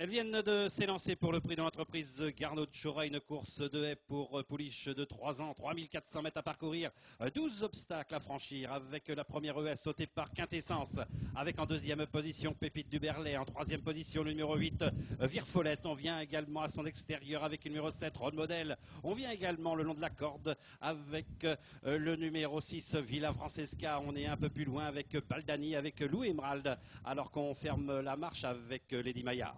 Elles viennent de s'élancer pour le prix de l'entreprise Garnaud de Chora, une course de haie pour pouliche de 3 ans, 3400 mètres à parcourir, 12 obstacles à franchir, avec la première haie sautée par Quintessence, avec en deuxième position Pépite du Berlay, en troisième position le numéro 8 Virfolette. On vient également à son extérieur avec le numéro 7 Role Model. On vient également le long de la corde avec le numéro 6 Villa Francesca. On est un peu plus loin avec Baldani, avec Lou Emerald, alors qu'on ferme la marche avec Lady Maya.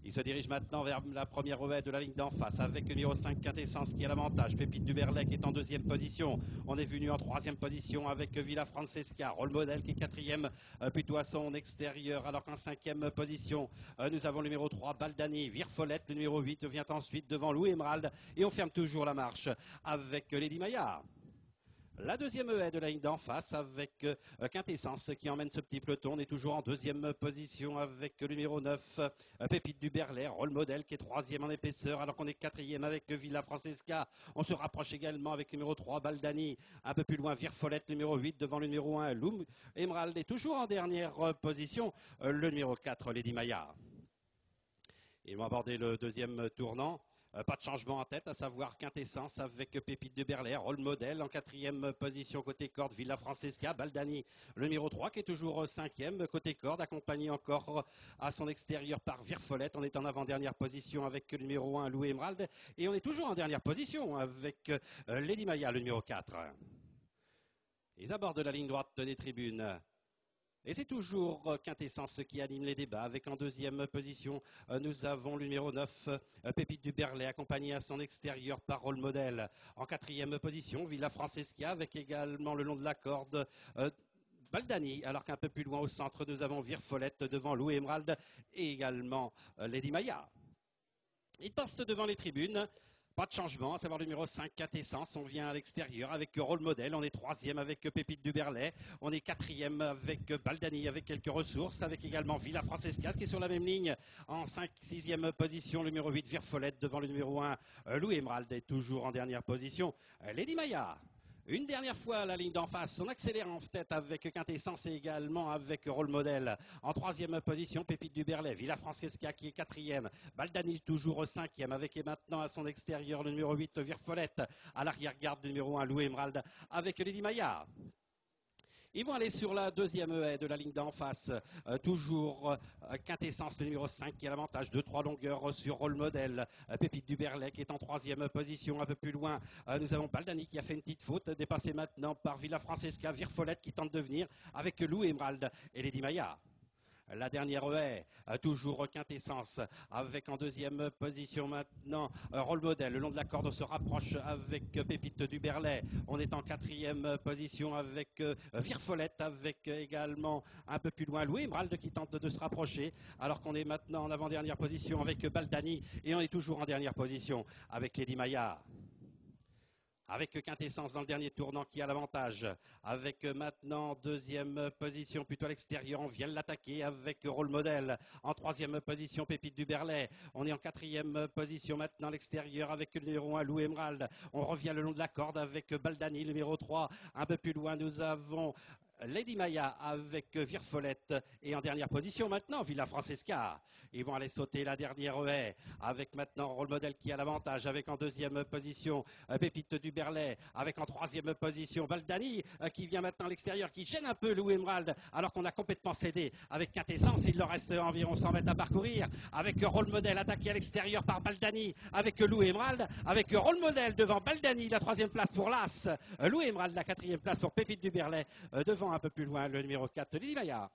Il se dirige maintenant vers la première haie de la ligne d'en face avec le numéro 5 Quintessence qui a l'avantage. Pépite du Berlay qui est en deuxième position. On est venu en troisième position avec Villa Francesca. Role Model qui est quatrième plutôt à son extérieur. Alors qu'en cinquième position, nous avons le numéro 3 Baldani. Virfolette, le numéro 8 vient ensuite devant Lou Emerald. Et on ferme toujours la marche avec Lady Maya. La deuxième haie de la ligne d'en face avec Quintessence qui emmène ce petit peloton. On est toujours en deuxième position avec le numéro 9, Pépite du Berlay, Role Model qui est troisième en épaisseur alors qu'on est quatrième avec Villa Francesca. On se rapproche également avec le numéro 3, Baldani. Un peu plus loin, Virfolette, numéro 8 devant le numéro 1, Lou Emerald est toujours en dernière position, le numéro 4, Lady Maya. Ils vont aborder le deuxième tournant. Pas de changement en tête, à savoir Quintessence avec Pépite de Berlay, Role Model en quatrième position côté corde, Villa Francesca, Baldani, le numéro 3 qui est toujours cinquième côté corde, accompagné encore à son extérieur par Virfolette. On est en avant-dernière position avec le numéro 1, Lou Emerald, et on est toujours en dernière position avec Lady Maya, le numéro 4. Ils abordent la ligne droite des tribunes. Et c'est toujours Quintessence qui anime les débats avec en deuxième position, nous avons le numéro 9, Pépite du Berlay, accompagné à son extérieur par Role Model. En quatrième position, Villa Francesca avec également le long de la corde Baldani, alors qu'un peu plus loin au centre, nous avons Virfolette devant Lou Emerald et également Lady Maya. Ils passent devant les tribunes. Pas de changement, à savoir le numéro 5, Quintessence. On vient à l'extérieur avec Role Model. On est troisième avec Pépite du Berlay. On est quatrième avec Baldani, avec quelques ressources, avec également Villa Francesca qui est sur la même ligne. En 6e position, le numéro 8, Virfolette, devant le numéro 1, Lou Emerald est toujours en dernière position. Lady Maya. Une dernière fois la ligne d'en face, on accélère en tête avec Quintessence et également avec Role Model. En troisième position, Pépite du Berlay, Villa Francesca qui est quatrième, Baldani toujours cinquième avec et maintenant à son extérieur le numéro 8 Virfolette, à l'arrière-garde le numéro 1 Lou Emerald avec Lady Maya. Ils vont aller sur la deuxième haie de la ligne d'en face. Toujours Quintessence, le numéro 5 qui a l'avantage de 3 longueurs sur Role Model. Pépite du Berlay qui est en troisième position. Un peu plus loin, nous avons Baldani qui a fait une petite faute, dépassé maintenant par Villa Francesca. Virfolette qui tente de venir avec Lou Emerald et Lady Maya. La dernière haie, toujours Quintessence, avec en deuxième position maintenant Role Model. Le long de la corde, on se rapproche avec Pépite du Berlay. On est en quatrième position avec Virfolette, avec également un peu plus loin Lou Emerald qui tente de se rapprocher, alors qu'on est maintenant en avant-dernière position avec Baldani et on est toujours en dernière position avec Lady Maya. Avec Quintessence dans le dernier tournant qui a l'avantage. Avec maintenant deuxième position plutôt à l'extérieur, on vient de l'attaquer avec Role Model. En troisième position, Pépite du Berlay. On est en quatrième position maintenant à l'extérieur avec le numéro 1, Lou Emerald. On revient le long de la corde avec Baldani, le numéro 3. Un peu plus loin, nous avons Lady Maya avec Virfolette et en dernière position maintenant Villa Francesca. Ils vont aller sauter la dernière haie avec maintenant Role Model qui a l'avantage, avec en deuxième position Pépite du Berlay, avec en troisième position Baldani qui vient maintenant à l'extérieur, qui gêne un peu Lou Emerald alors qu'on a complètement cédé avec Quintessence. Il leur reste environ 100 mètres à parcourir avec Role Model attaqué à l'extérieur par Baldani, avec Lou Emerald, avec Role Model devant Baldani, la troisième place pour l'As, Lou Emerald la quatrième place pour Pépite du Berlay, devant un peu plus loin le numéro 4 Lady Maya.